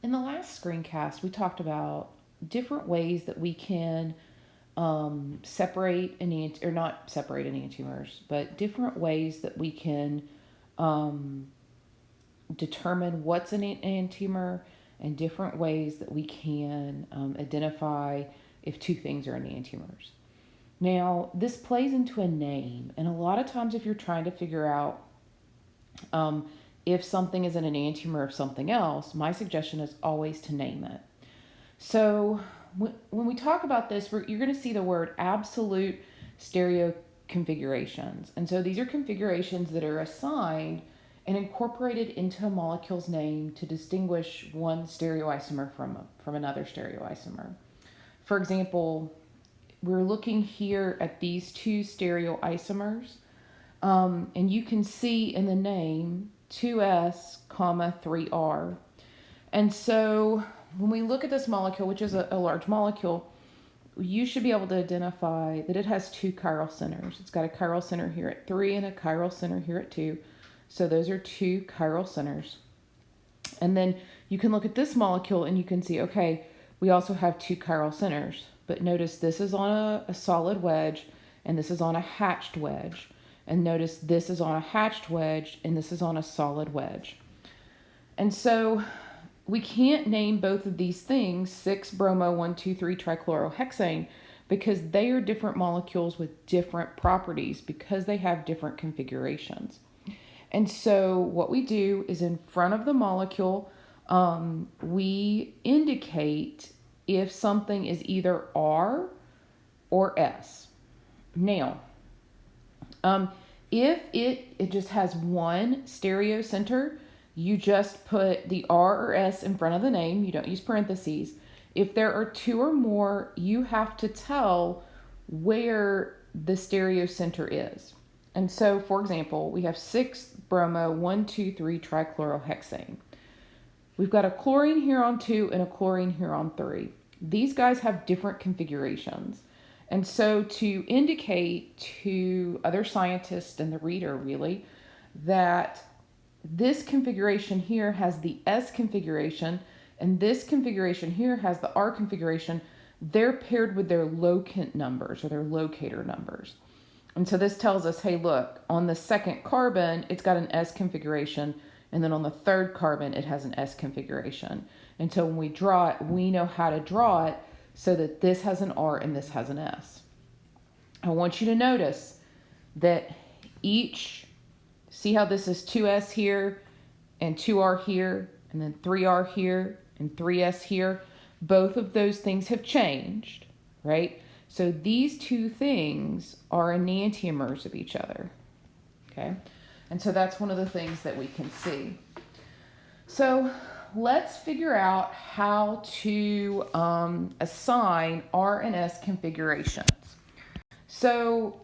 In the last screencast, we talked about different ways that we can separate or not separate enantiomers, but different ways that we can um, determine what's an enantiomer, and different ways that we can identify if two things are enantiomers. Now, this plays into a name, and a lot of times, if you're trying to figure out if something is an enantiomer of something else, my suggestion is always to name it. So, when we talk about this, you're going to see the word absolute stereo configurations. And so, these are configurations that are assigned and incorporated into a molecule's name to distinguish one stereoisomer from another stereoisomer. For example, we're looking here at these two stereoisomers, and you can see in the name 2S, 3R. And so when we look at this molecule, which is a large molecule, you should be able to identify that it has two chiral centers. It's got a chiral center here at 3 and a chiral center here at 2. So those are two chiral centers. And then you can look at this molecule and you can see, okay, we also have two chiral centers. But notice this is on a solid wedge and this is on a hatched wedge. And notice this is on a hatched wedge and this is on a solid wedge. And so we can't name both of these things 6-bromo-1,2,3-trichlorohexane because they are different molecules with different properties because they have different configurations. And so what we do is in front of the molecule, we indicate if something is either R or S. Now, if it just has one stereocenter, you just put the R or S in front of the name. You don't use parentheses. If there are two or more, you have to tell where the stereocenter is. And so, for example, we have 6-bromo-1,2,3-trichlorohexane. We've got a chlorine here on 2 and a chlorine here on 3. These guys have different configurations. And so to indicate to other scientists and the reader, really, that this configuration here has the S configuration and this configuration here has the R configuration, they're paired with their locant numbers or their locator numbers. And so this tells us, hey, look, on the second carbon, it's got an S configuration, and then on the third carbon, it has an S configuration. And so when we draw it, we know how to draw it so that this has an R and this has an S. I want you to notice that see how this is 2S here and 2R here, and then 3R here and 3S here? Both of those things have changed, right? So these two things are enantiomers of each other, okay? And so that's one of the things that we can see. So let's figure out how to assign R and S configurations. So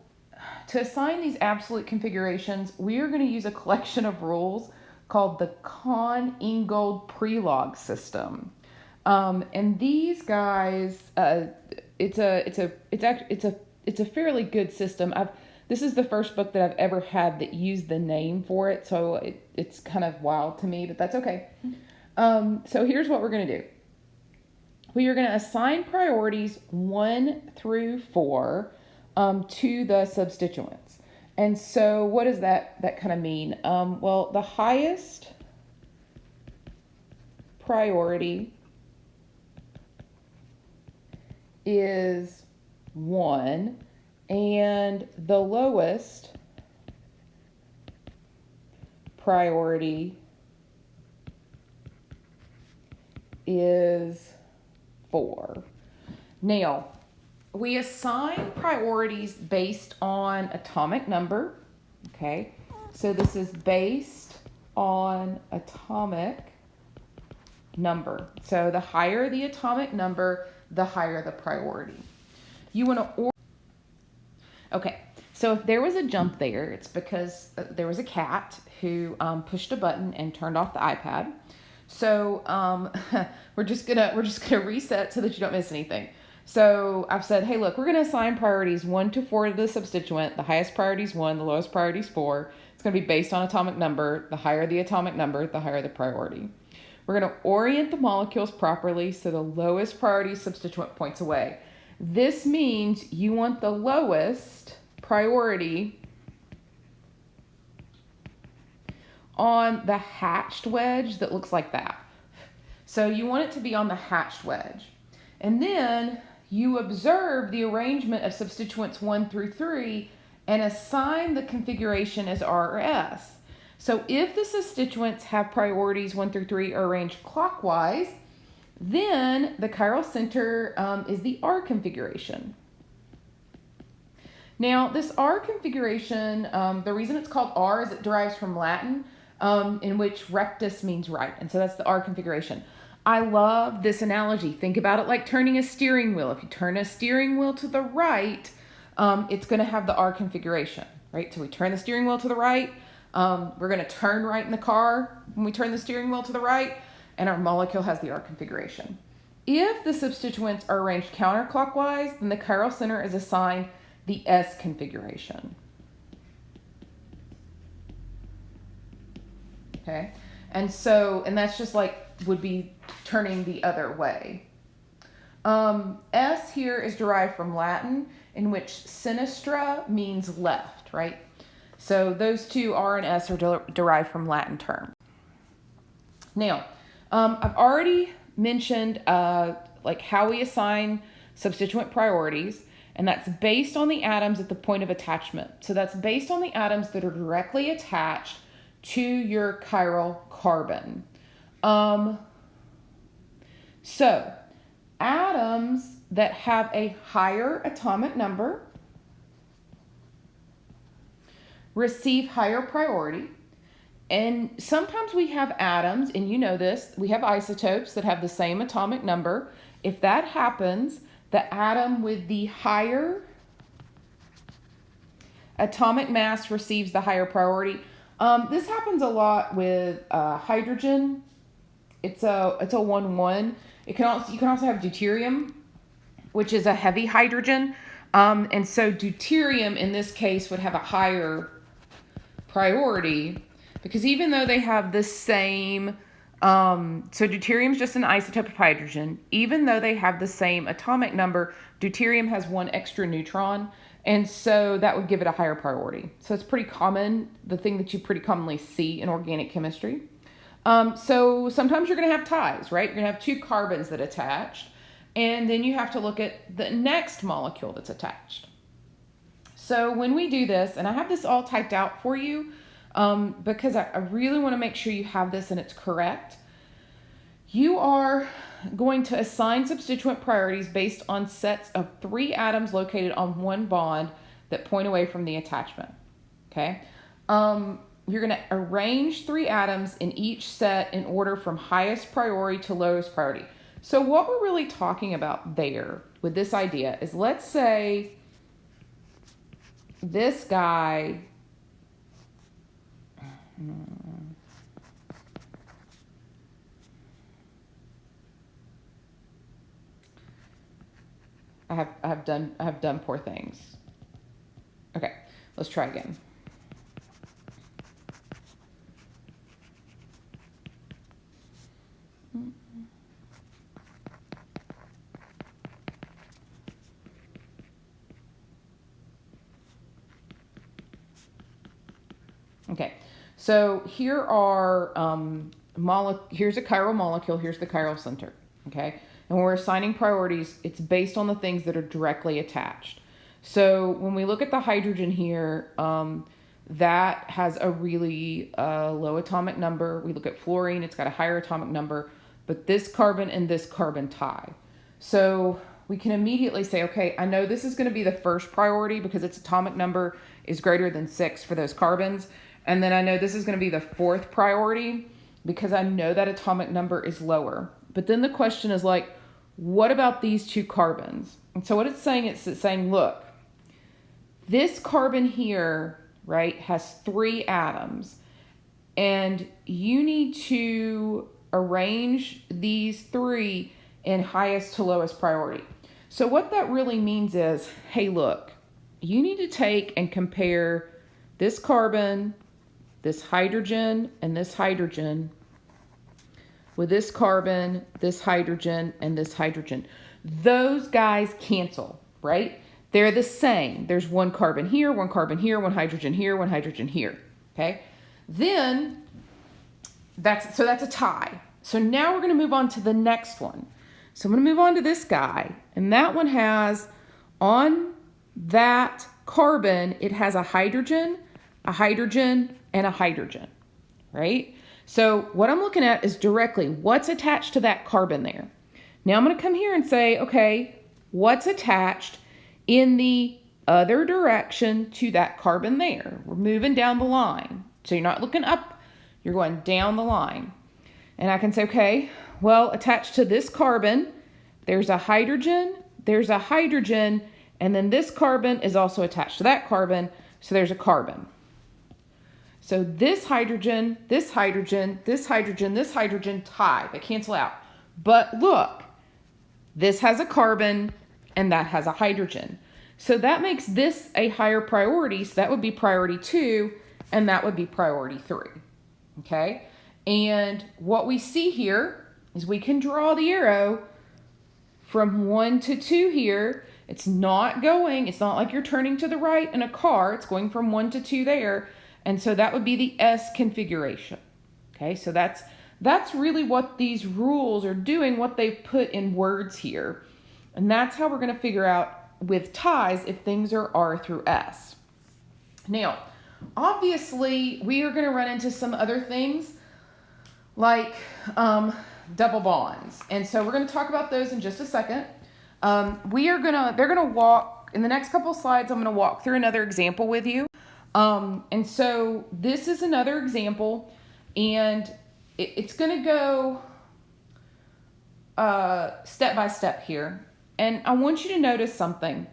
to assign these absolute configurations, we are going to use a collection of rules called the Kohn-Ingold Prelog system. And these guys, it's a fairly good system. This is the first book that I've ever had that used the name for it, so it's kind of wild to me, but that's okay. So here's what we're going to do. We are going to assign priorities 1 through 4 to the substituents. And so what does that kind of mean? Well, the highest priority is 1, and the lowest priority is 4. Now, we assign priorities based on atomic number, okay? So this is based on atomic number. So the higher the atomic number, the higher the priority. You want to Okay, so if there was a jump there, it's because there was a cat who pushed a button and turned off the iPad. So we're just gonna reset so that you don't miss anything. So I've said, hey, look, we're gonna assign priorities 1 to 4 to the substituent. The highest priority is 1, the lowest priority is 4. It's gonna be based on atomic number. The higher the atomic number, the higher the priority. We're going to orient the molecules properly so the lowest priority substituent points away. This means you want the lowest priority on the hatched wedge that looks like that. So you want it to be on the hatched wedge. And then you observe the arrangement of substituents 1 through 3 and assign the configuration as R or S. So if the substituents have priorities 1 through 3 are arranged clockwise, then the chiral center is the R configuration. Now, this R configuration, the reason it's called R is it derives from Latin, in which rectus means right. And so that's the R configuration. I love this analogy. Think about it like turning a steering wheel. If you turn a steering wheel to the right, it's going to have the R configuration, right? So we turn the steering wheel to the right. We're going to turn right in the car when we turn the steering wheel to the right, and our molecule has the R configuration. If the substituents are arranged counterclockwise, then the chiral center is assigned the S configuration. Okay, and that's just like would be turning the other way. S here is derived from Latin, in which sinistra means left, right? So those two, R and S, are derived from Latin terms. Now, I've already mentioned like how we assign substituent priorities, and that's based on the atoms at the point of attachment. So that's based on the atoms that are directly attached to your chiral carbon. So atoms that have a higher atomic number receive higher priority. And sometimes we have atoms, and you know this, we have isotopes that have the same atomic number. If that happens, the atom with the higher atomic mass receives the higher priority. This happens a lot with hydrogen. It's a 1-1. You can also have deuterium, which is a heavy hydrogen. And so deuterium in this case would have a higher priority because even though they have the same, so deuterium is just an isotope of hydrogen. Even though they have the same atomic number, deuterium has one extra neutron. And so that would give it a higher priority. So it's pretty common, the thing that you pretty commonly see in organic chemistry. So sometimes you're going to have ties, right? You're going to have two carbons that attached. And then you have to look at the next molecule that's attached. So when we do this, and I have this all typed out for you because I really want to make sure you have this and it's correct. You are going to assign substituent priorities based on sets of 3 atoms located on one bond that point away from the attachment. Okay? You're going to arrange 3 atoms in each set in order from highest priority to lowest priority. So what we're really talking about there with this idea is, let's say this guy, I have done poor things. Okay, let's try again. Okay, so here are here's a chiral molecule, here's the chiral center. Okay, and when we're assigning priorities, it's based on the things that are directly attached. So when we look at the hydrogen here, that has a really low atomic number. We look at fluorine, it's got a higher atomic number, but this carbon and this carbon tie. So we can immediately say, okay, I know this is going to be the first priority because its atomic number is greater than 6 for those carbons. And then I know this is going to be the 4th priority because I know that atomic number is lower. But then the question is like, what about these 2 carbons? And so what it's saying, look, this carbon here, right, has 3 atoms. And you need to arrange these 3 in highest to lowest priority. So what that really means is, hey, look, you need to take and compare this carbon, this hydrogen, and this hydrogen with this carbon, this hydrogen, and this hydrogen. Those guys cancel, right? They're the same. There's one carbon here, one carbon here, one hydrogen here, one hydrogen here, okay? Then, that's a tie. So now we're going to move on to the next one. So I'm going to move on to this guy, and that one has, on that carbon, it has a hydrogen, and a hydrogen, right? So what I'm looking at is directly what's attached to that carbon there. Now I'm going to come here and say, okay, what's attached in the other direction to that carbon there? We're moving down the line. So you're not looking up, you're going down the line. And I can say, okay, well, attached to this carbon, there's a hydrogen, and then this carbon is also attached to that carbon, so there's a carbon. So this hydrogen, this hydrogen, this hydrogen, this hydrogen tie. They cancel out. But look, this has a carbon and that has a hydrogen. So that makes this a higher priority. So that would be priority 2 and that would be priority 3. Okay? And what we see here is we can draw the arrow from 1 to 2 here. It's not like you're turning to the right in a car. It's going from 1 to 2 there. And so that would be the S configuration. Okay, so that's really what these rules are doing, what they've put in words here. And that's how we're going to figure out with ties if things are R through S. Now, obviously, we are going to run into some other things like double bonds. And so we're going to talk about those in just a second. They're going to walk, in the next couple of slides, I'm going to walk through another example with you. And so this is another example, and it's going to go step by step here. And I want you to notice something.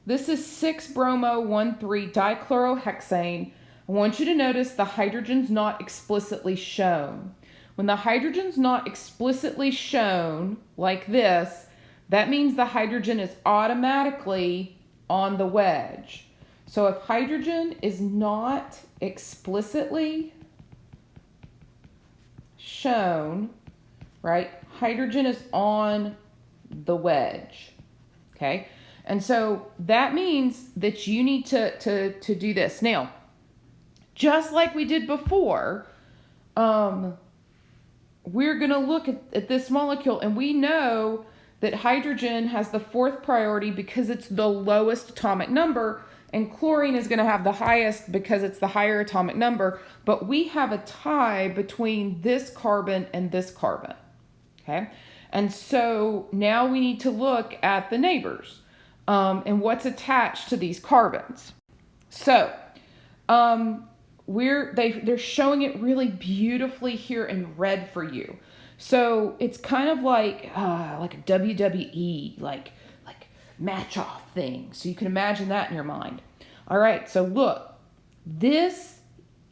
This is 6-bromo-1,3-dichlorohexane. I want you to notice the hydrogen's not explicitly shown. When the hydrogen's not explicitly shown like this, that means the hydrogen is automatically on the wedge. So if hydrogen is not explicitly shown, right, hydrogen is on the wedge, okay? And so that means that you need to do this. Now, just like we did before, we're going to look at this molecule, and we know that hydrogen has the 4th priority because it's the lowest atomic number, and chlorine is going to have the highest because it's the higher atomic number, but we have a tie between this carbon and this carbon, okay? And so now we need to look at the neighbors and what's attached to these carbons. So they're showing it really beautifully here in red for you. So it's kind of like a WWE, like match off thing. So you can imagine that in your mind. All right, so look, this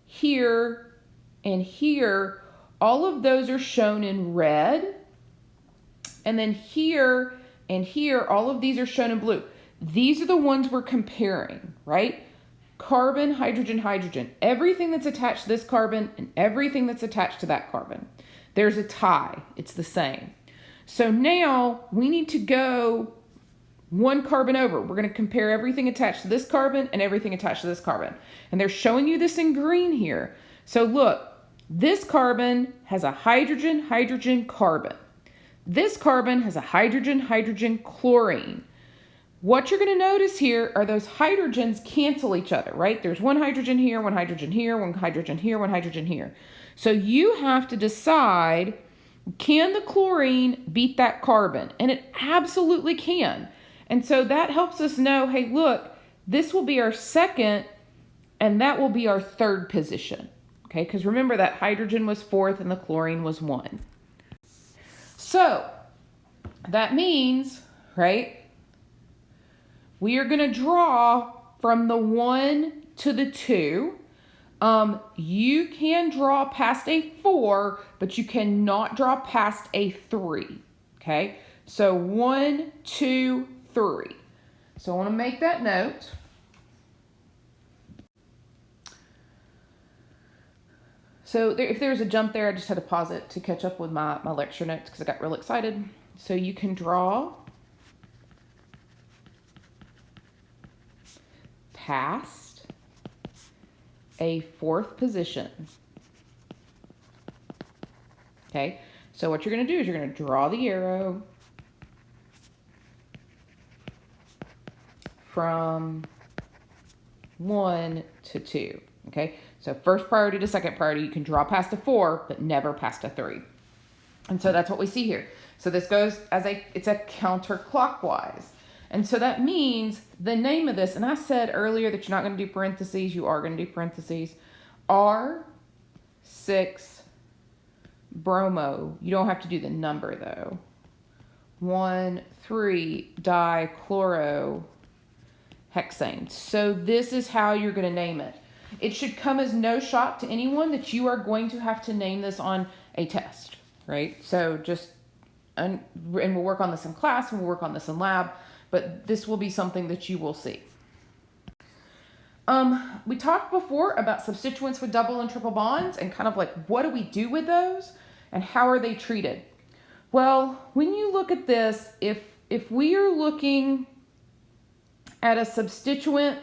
here and here, all of those are shown in red. And then here and here, all of these are shown in blue. These are the ones we're comparing, right? Carbon, hydrogen, hydrogen. Everything that's attached to this carbon and everything that's attached to that carbon. There's a tie. It's the same. So now we need to go one carbon over. We're going to compare everything attached to this carbon and everything attached to this carbon. And they're showing you this in green here. So look, this carbon has a hydrogen, hydrogen, carbon. This carbon has a hydrogen, hydrogen, chlorine. What you're going to notice here are those hydrogens cancel each other, right? There's one hydrogen here, one hydrogen here, one hydrogen here, one hydrogen here. So you have to decide, can the chlorine beat that carbon? And it absolutely can. And so that helps us know, hey, look, this will be our 2nd and that will be our 3rd position. Okay, because remember that hydrogen was 4th and the chlorine was 1. So that means, right, we are going to draw from the 1 to the 2. You can draw past a 4, but you cannot draw past a 3. Okay, so 1, 2, 3. So I want to make that note. So if there's a jump there, I just had to pause it to catch up with my lecture notes because I got real excited. So you can draw past a fourth position. Okay, so what you're going to do is you're going to draw the arrow from 1 to 2. Okay, so first priority to second priority, you can draw past a 4, but never past a 3. And so that's what we see here. So this goes as it's a counterclockwise. And so that means the name of this, and I said earlier that you're not going to do parentheses, you are going to do parentheses, R6 bromo. You don't have to do the number though. 1,3-dichlorohexane. So this is how you're going to name it. It should come as no shock to anyone that you are going to have to name this on a test, right? So just, and we'll work on this in class and we'll work on this in lab, but this will be something that you will see. We talked before about substituents with double and triple bonds and kind of like what do we do with those and how are they treated? Well, when you look at this, if we are looking at a substituent,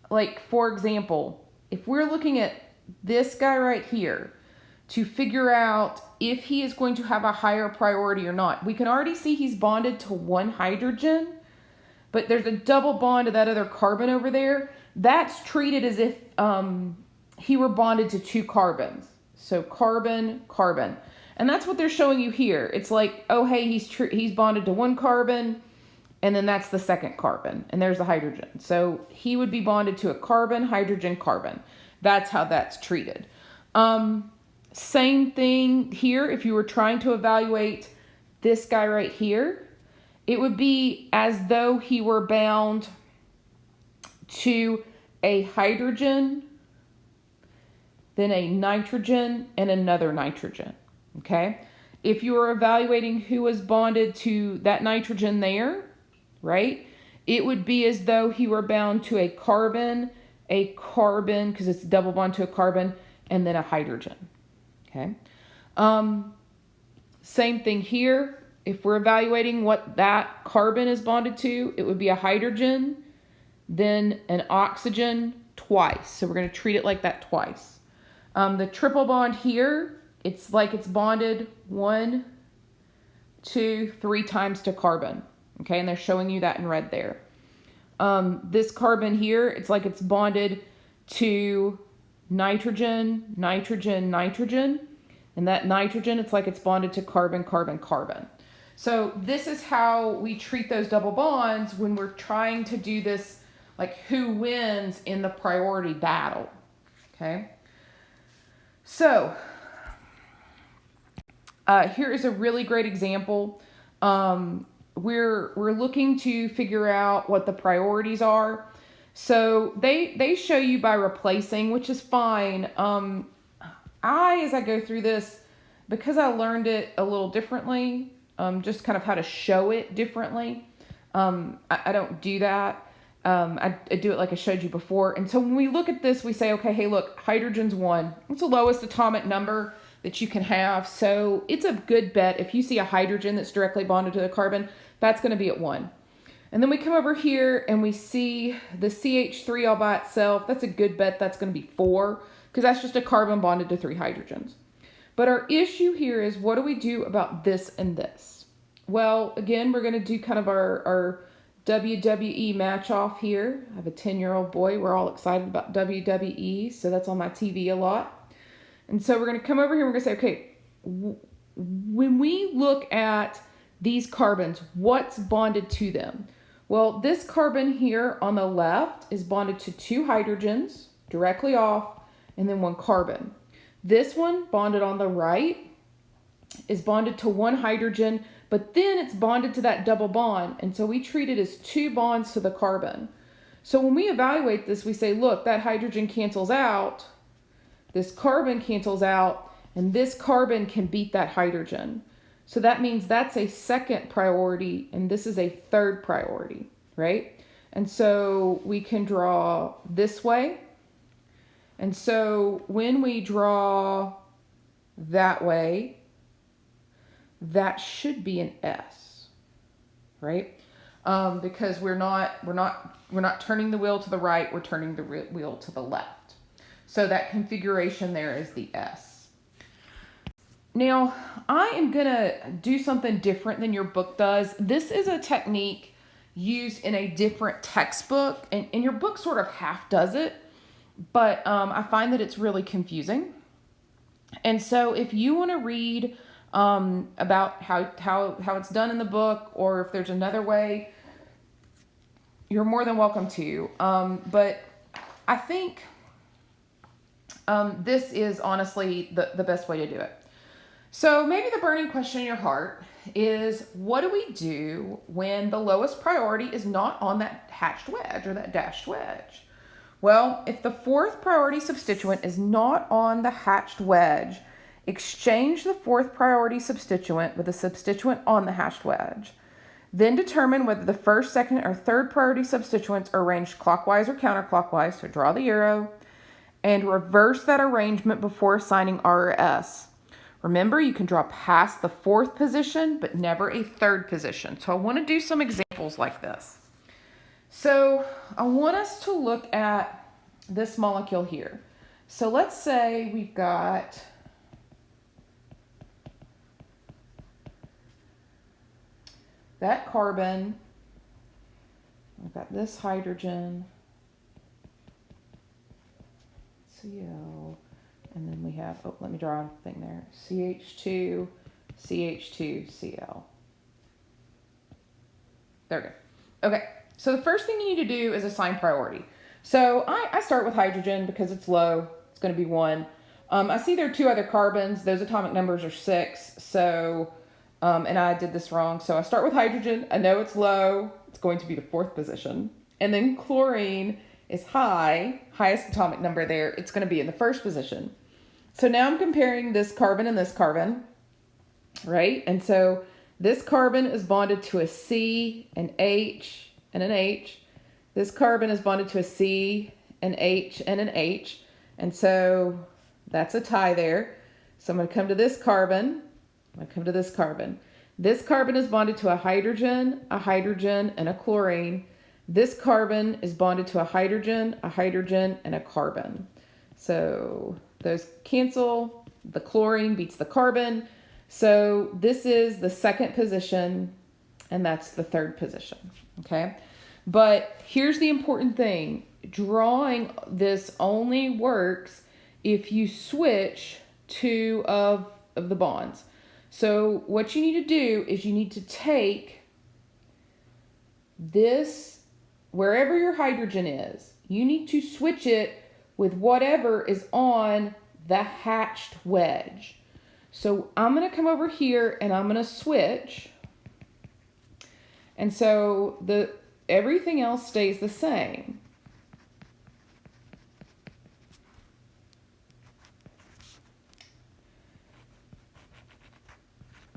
like for example, if we're looking at this guy right here to figure out if he is going to have a higher priority or not, we can already see he's bonded to one hydrogen, but there's a double bond to that other carbon over there. That's treated as if he were bonded to 2 carbons. So carbon, carbon. And that's what they're showing you here. It's like, oh, hey, he's bonded to 1 carbon, and then that's the second carbon, and there's the hydrogen. So he would be bonded to a carbon, hydrogen, carbon. That's how that's treated. Same thing here. If you were trying to evaluate this guy right here, it would be as though he were bound to a hydrogen, then a nitrogen, and another nitrogen. Okay? If you were evaluating who was bonded to that nitrogen there, right? It would be as though he were bound to a carbon, because it's a double bond to a carbon, and then a hydrogen. Okay. Same thing here. If we're evaluating what that carbon is bonded to, it would be a hydrogen, then an oxygen twice. So we're going to treat it like that twice. The triple bond here, it's like it's bonded 1, 2, 3 times to carbon. Okay, and they're showing you that in red there. This carbon here, it's like it's bonded to nitrogen, nitrogen, nitrogen. And that nitrogen, it's like it's bonded to carbon, carbon, carbon. So this is how we treat those double bonds when we're trying to do this, like who wins in the priority battle. Okay. So here is a really great example. We're looking to figure out what the priorities are. So they show you by replacing, which is fine. As I go through this, because I learned it a little differently, just kind of how to show it differently, I don't do that. I do it like I showed you before. And so when we look at this, we say, okay, hey, look, hydrogen's 1. It's the lowest atomic number that you can have. So it's a good bet. If you see a hydrogen that's directly bonded to the carbon, that's going to be at 1. And then we come over here and we see the CH3 all by itself. That's a good bet. That's going to be 4 because that's just a carbon bonded to 3 hydrogens. But our issue here is, what do we do about this and this? Well, again, we're going to do kind of our WWE match off here. I have a 10-year-old boy. We're all excited about WWE, so that's on my TV a lot. And so we're going to come over here and we're going to say, okay, when we look at these carbons, what's bonded to them? Well, this carbon here on the left is bonded to 2 hydrogens directly off and then 1 carbon. This one bonded on the right is bonded to 1 hydrogen, but then it's bonded to that double bond. And so we treat it as 2 bonds to the carbon. So when we evaluate this, we say, look, that hydrogen cancels out, this carbon cancels out, and this carbon can beat that hydrogen. So that means that's a second priority, and this is a third priority, right? And so we can draw this way, And so when we draw that way, that should be an S, right? Because we're not turning the wheel to the right, we're turning the wheel to the left. So that configuration there is the S. Now, I am gonna do something different than your book does. This is a technique used in a different textbook, and your book sort of half does it, but I find that it's really confusing. And so if you want to read about how it's done in the book, or if there's another way, you're more than welcome to. But I think this is honestly the best way to do it. So maybe the burning question in your heart is, what do we do when the lowest priority is not on that hatched wedge or that dashed wedge? Well, if the fourth priority substituent is not on the hatched wedge, exchange the fourth priority substituent with a substituent on the hatched wedge. Then determine whether the first, second, or third priority substituents are arranged clockwise or counterclockwise, so draw the arrow, and reverse that arrangement before assigning R or S. Remember, you can draw past the fourth position, but never a third position. So I want to do some examples like this. So I want us to look at this molecule here. So let's say we've got that carbon, we've got this hydrogen, Cl, and then we have, oh, let me draw a thing there, CH2, CH2, Cl. There we go. Okay. So the first thing you need to do is assign priority. So I start with hydrogen because it's low. It's going to be 1. I see there are 2 other carbons. Those atomic numbers are 6. So, and I did this wrong. So I start with hydrogen. I know it's low. It's going to be the 4th position. And then chlorine is high. Highest atomic number there. It's going to be in the 1st position. So now I'm comparing this carbon and this carbon, right? And so this carbon is bonded to a C, an H, and an H. This carbon is bonded to a C, an H, and an H. And so that's a tie there. So I'm going to come to this carbon. I'm going to come to this carbon. This carbon is bonded to a hydrogen, and a chlorine. This carbon is bonded to a hydrogen, and a carbon. So those cancel. The chlorine beats the carbon. So this is the 2nd position, and that's the 3rd position, okay? But here's the important thing. Drawing this only works if you switch 2 of the bonds. So what you need to do is you need to take this, wherever your hydrogen is, you need to switch it with whatever is on the hatched wedge. So I'm going to come over here and I'm going to switch. And so everything else stays the same.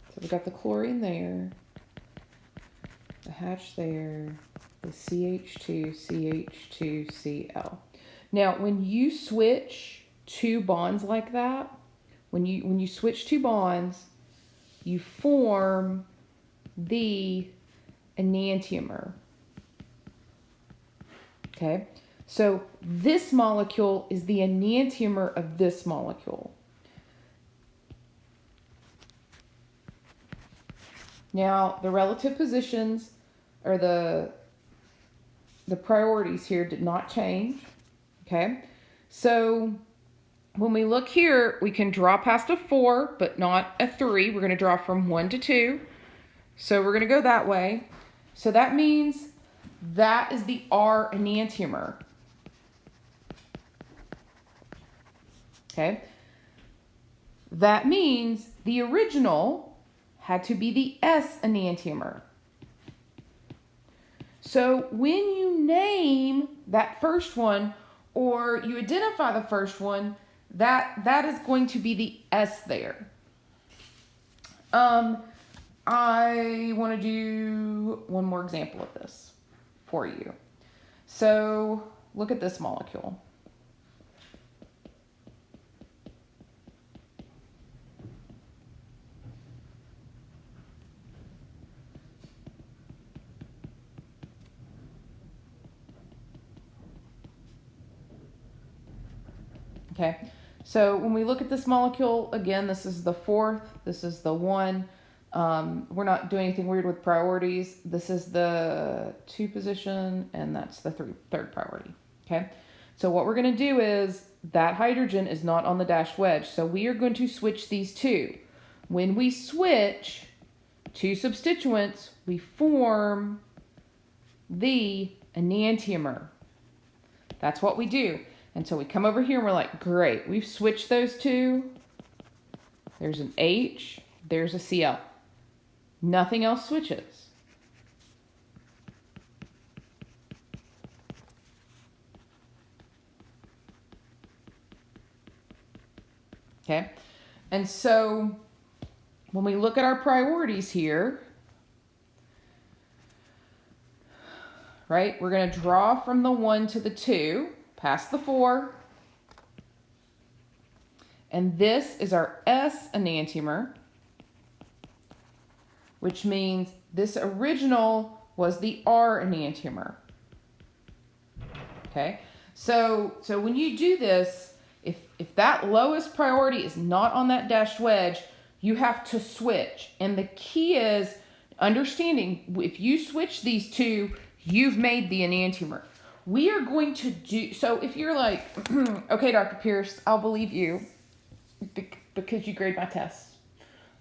So we've got the chlorine there, the hatch there, the CH2, CH2, Cl. Now, when you switch 2 bonds like that, when you switch 2 bonds, you form the enantiomer. Okay, so this molecule is the enantiomer of this molecule. Now, the relative positions, or the priorities here did not change. Okay, so when we look here, we can draw past a 4, but not a 3. We're going to draw from 1 to 2. So we're going to go that way. So that means that is the R enantiomer. Okay. That means the original had to be the S enantiomer. So when you name that first one, or you identify the first one, that is going to be the S there. I want to do one more example of this for you. So look at this molecule. Okay, so when we look at this molecule, again, this is the 4th, this is the 1. We're not doing anything weird with priorities. This is the 2 position, and that's the 3rd priority. Okay, so what we're going to do is that hydrogen is not on the dashed wedge, so we are going to switch these two. When we switch two substituents, we form the enantiomer. That's what we do. And so we come over here and we're like, great, we've switched those two. There's an H, there's a Cl. Nothing else switches. Okay, and so when we look at our priorities here, right, we're going to draw from the 1 to the 2, past the 4. And this is our S enantiomer, which means this original was the R enantiomer. Okay, so when you do this, if that lowest priority is not on that dashed wedge, you have to switch. And the key is understanding if you switch these two, you've made the enantiomer. We are going to do, so if you're like, okay, Dr. Pierce, I'll believe you because you grade my tests.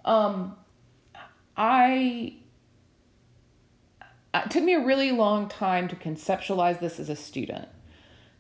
It took me a really long time to conceptualize this as a student.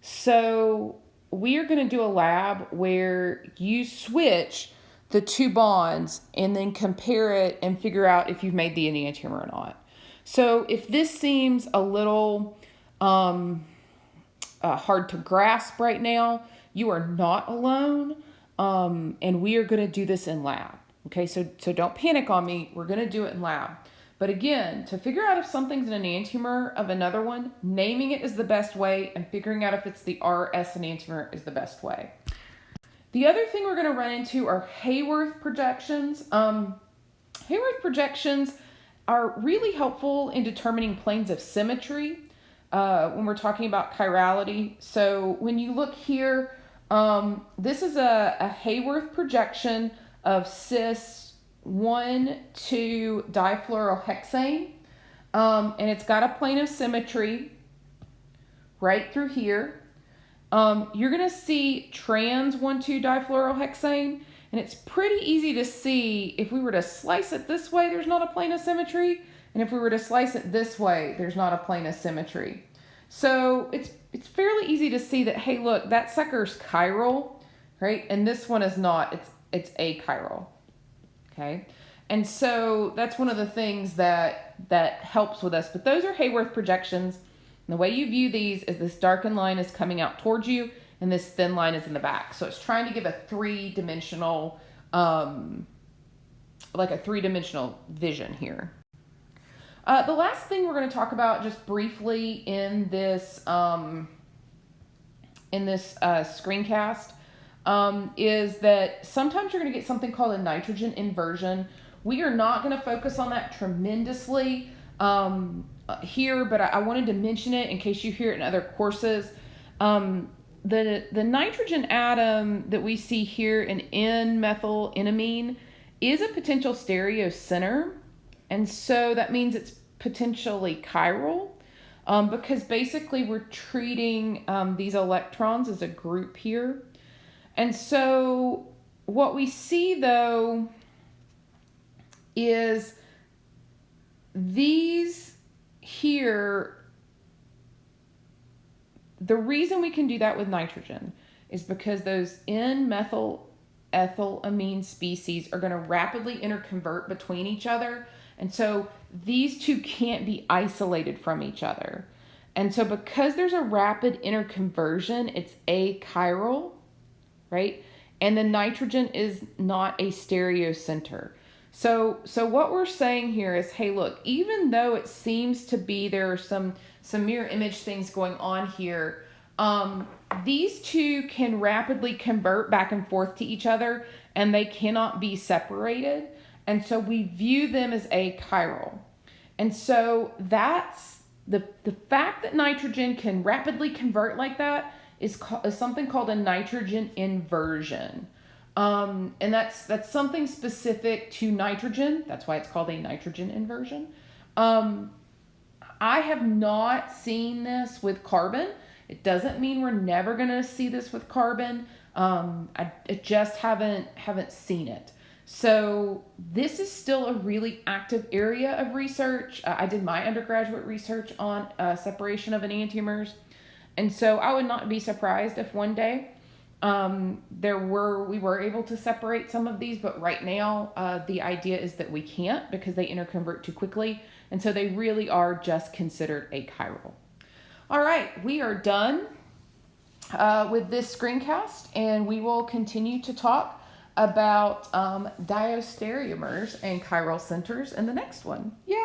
So we are going to do a lab where you switch the 2 bonds and then compare it and figure out if you've made the enantiomer or not. So if this seems a little hard to grasp right now, you are not alone, and we are going to do this in lab. Okay, so don't panic on me. We're going to do it in lab. But again, to figure out if something's an enantiomer of another one, naming it is the best way, and figuring out if it's the RS enantiomer is the best way. The other thing we're going to run into are Hayworth projections. Hayworth projections are really helpful in determining planes of symmetry when we're talking about chirality. So when you look here, this is a Hayworth projection of cis 1,2 difluorohexane, and it's got a plane of symmetry right through here. You're going to see trans 1,2 difluorohexane, and it's pretty easy to see if we were to slice it this way, there's not a plane of symmetry, and if we were to slice it this way, there's not a plane of symmetry. So it's fairly easy to see that, hey, look, that sucker's chiral, right? And this one is not, it's achiral. Okay, and so that's one of the things that helps with us. But those are Hayworth projections. And the way you view these is this darkened line is coming out towards you, and this thin line is in the back. So it's trying to give a 3-dimensional, like a 3-dimensional vision here. The last thing we're going to talk about just briefly in this screencast is that sometimes you're going to get something called a nitrogen inversion. We are not going to focus on that tremendously here, but I wanted to mention it in case you hear it in other courses. The nitrogen atom that we see here in N-methylenamine is a potential stereocenter, and so that means it's potentially chiral because basically we're treating these electrons as a group here. And so what we see, though, is these here, the reason we can do that with nitrogen is because those N-methylethylamine species are going to rapidly interconvert between each other. And so these two can't be isolated from each other. And so because there's a rapid interconversion, it's achiral. Right? And the nitrogen is not a stereocenter. So what we're saying here is, hey, look, even though it seems to be there are some mirror image things going on here, these two can rapidly convert back and forth to each other, and they cannot be separated. And so we view them as achiral. And so that's the fact that nitrogen can rapidly convert like that is something called a nitrogen inversion. And that's something specific to nitrogen. That's why it's called a nitrogen inversion. I have not seen this with carbon. It doesn't mean we're never going to see this with carbon. I just haven't seen it. So this is still a really active area of research. I did my undergraduate research on separation of enantiomers. And so I would not be surprised if one day we were able to separate some of these, but right now the idea is that we can't because they interconvert too quickly, and so they really are just considered achiral. All right, we are done with this screencast, and we will continue to talk about diastereomers and chiral centers in the next one. Yay!